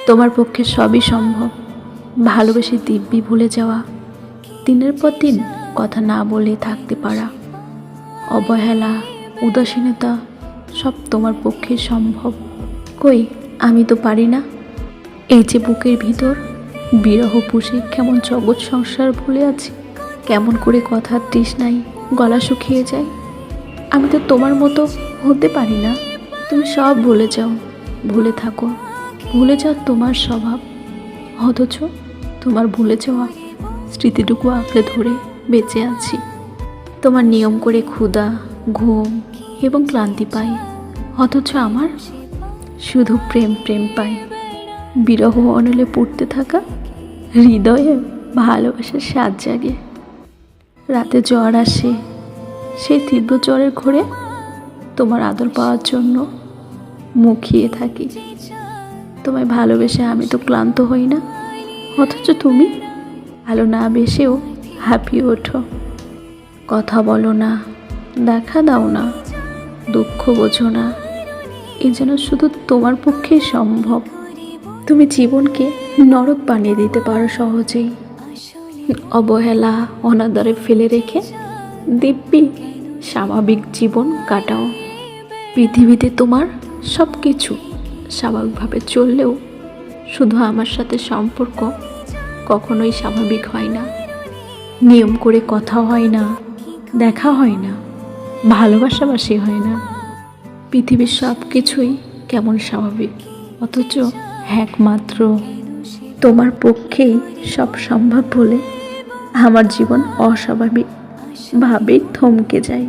তোমার পক্ষে সবই সম্ভব। ভালোবেসে দিব্যি ভুলে যাওয়া, দিনের পর দিন কথা না বলে থাকতে পারা, অবহেলা, উদাসীনতা সব তোমার পক্ষে সম্ভব। কই আমি তো পারি না। এই যে বুকের ভিতর বিরহ পুষে কেমন জগৎ সংসার ভুলে আছি, কেমন করে কথার তৃষ্ণায় গলা শুকিয়ে যায়। আমি তো তোমার মতো হতে পারি না। তুমি সব ভুলে যাও, ভুলে থাকো, ভুলে যাও তোমার স্বভাব, অথচ তোমার ভুলে যাওয়া স্মৃতিটুকু আঁকড়ে ধরে বেঁচে আছি। তোমার নিয়ম করে ক্ষুধা, ঘুম এবং ক্লান্তি পাই, অথচ আমার শুধু প্রেম প্রেম পাই। বিরহ অনলে পড়তে থাকা হৃদয়ে ভালোবাসার স্বাদ জাগে। রাতে জ্বর আসে, সেই তীব্র জ্বরের ঘোরে তোমার আদর পাওয়ার জন্য মুখিয়ে থাকি। তোমায় ভালোবেসে আমি তো ক্লান্ত হই না, অথচ তুমি ভালো না বেসেও হাঁপিয়ে ওঠো। কথা বলো না, দেখা দাও না, দুঃখ বোঝো না, এ যেন শুধু তোমার পক্ষেই সম্ভব। তুমি জীবনকে নরক বানিয়ে দিতে পারো সহজেই। অবহেলা, অনাদরে ফেলে রেখে দিব্যি স্বাভাবিক জীবন কাটাও। পৃথিবীতে তোমার সব কিছু স্বাভাবিকভাবে চললেও শুধু আমার সাথে সম্পর্ক কখনোই স্বাভাবিক হয় না। নিয়ম করে কথা হয় না, দেখা হয় না, ভালোবাসাবাসি হয় না। পৃথিবীর সব কিছুই কেমন স্বাভাবিক, অথচ একমাত্র তোমার পক্ষেই সব সম্ভব বলে আমার জীবন অস্বাভাবিকভাবেই থমকে যায়।